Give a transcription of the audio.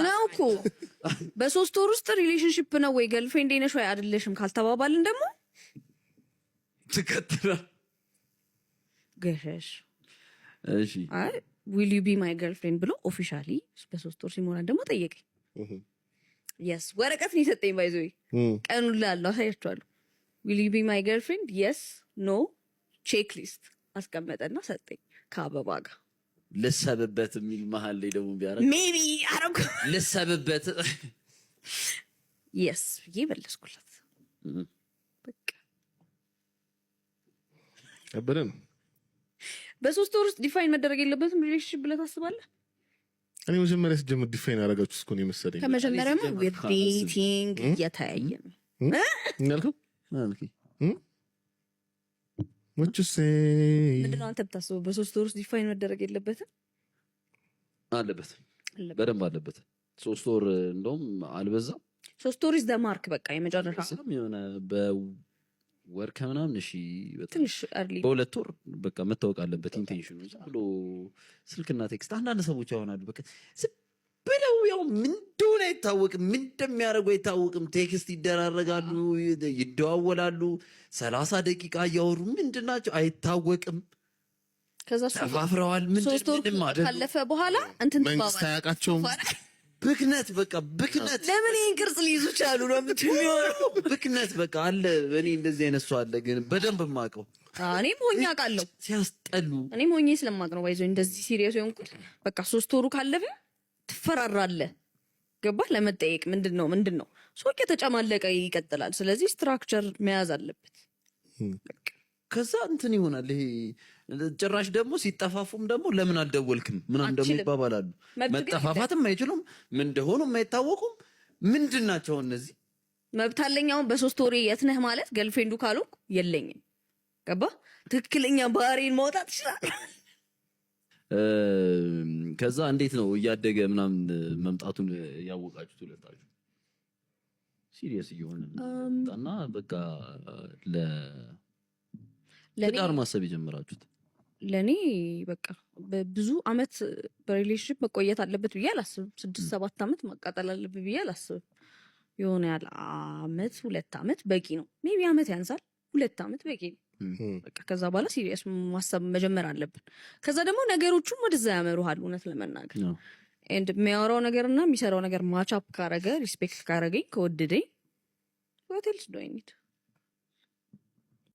ነው እኮ በሶስት ወር ውስጥ ሪሌሽንሺፕ ነው ወይ ገርልፍሬንድ ነሽ ወይ አይደለሽም ካልተባባልን ደግሞ ትከተላል ገሸሽ እሺ አይ will you be my girlfriend ብሎ ኦፊሻሊ በሶስት ወር ሲሞላ ደግሞ ጠየቀኝ yes ወረቀት ነው የሰጠኝ ባይዘይ ቀኑን ላለው አሳያችኋለሁ will you be my girlfriend yes no ቼክሊስት አስቀመጠና ሰጠኝ ከአበባ ጋር ለሰበበት የሚል መሃል ላይ ደግሞ ቢያረግ ሜቢ አረኩ ለሰበበት yes ይበልስኩላት በቃ አበረን በሶስት ወር ውስጥ ዲፋይን መደረግ የለበትም ሪሌሽንሺፕ ብለህ ታስባለህ? እኔ መጀመሪያ ሲጀምር ዲፋይን አደረጋችሁት እኮ ነው የመሰለኝ። ከመጀመሪያማ ዴቲንግ እየተያየን እናልከው what you say ምንድነው አንተ ብታስበው በሶስት ወር ውስጥ ዲፋይን መደረግ የለበትም? አለበት በደንብ አለበት። ሶስት ወር እንደውም አልበዛም። ሶስት ወር is the mark በቃ የመጨረሻ የሆነ በወር ከምናምን እሺ ትንሽ early በሁለት ወር በቃ መታወቅ አለበት ኢንቴንሽኑ ብሎ ስልክና ቴክስት አንዳንድ ሰዎች ያሆናሉ በቃ ብለው ያው ምን እንደሆነ አይታወቅም ምን እንደሚያደርጉ አይታወቅም ቴክስት ይደራረጋሉ ይደዋወላሉ 30 ደቂቃ ያወሩ ምንድናቸው አይታወቅም ከዛ ተፋፍረዋል ሶስት ወር ካለፈ በኋላ እንትን መንግስት አያውቃቸውም ብክነት በቃ ብክነት ለምን ይሄን ቅርጽ ሊይዙ ቻሉ ነው የምትሚሆነው ብክነት በቃ አለ እኔ እንደዚህ አይነት ሰው አለ ግን በደንብ ማቀው እኔም ሆኜ አውቃለሁ ሲያስጠሉ እኔም ሆኜ ስለማቅ ነው ባይዞ እንደዚህ ሲሪየስ የሆንኩት በቃ ሶስት ወሩ ካለፈ ትፈራራለህ ገባ ለመጠየቅ ምንድነው ሰው ከተጨማለቀ ይቀጥላል ስለዚህ ስትራክቸር መያዝ አለበት ከዛ እንትን ይሆናል ይሄ ጭራሽ ደግሞ ሲጠፋፉም ደግሞ ለምን አልደወልክም ምን እንደሚባባላሉ መጠፋፋትም አይችሉም ምን እንደሆኑ የማይታወቁም ምንድናቸው እነዚህ መብት አለኛው በሶስት ወሬ የት ነህ ማለት ገርልፍሬንዱ ካሉክ የለኝም ገባ ትክክለኛ ባህሪን ማውጣት ይችላል ከዛ እንዴት ነው እያደገ ምናምን መምጣቱን ያወቃችሁት ሁለታችሁ ሲሪየስ እየሆነ እና በቃ ለዳር ማሰብ የጀመራችሁት ለኔ በቃ በብዙ አመት በሪሌሽንሺፕ መቆየት አለበት ብዬ አላስብም 6-7 አመት ማቃጠል አለበት ብዬ አላስብም የሆነ ያለ አመት 2 አመት በቂ ነው ሜቢ አመት ያንሳል 2 አመት በቂ ነው በቃ ከዛ በኋላ ሲሪየስ ማሰብ መጀመር አለብን ከዛ ደግሞ ነገሮቹም ወደዛ ያመሩሃል እውነት ለመናገር and የሚያወራው ነገርና የሚሰራው ነገር ማች አፕ ካረገ ሪስፔክት ካረገኝ ከወደደኝ what else do I need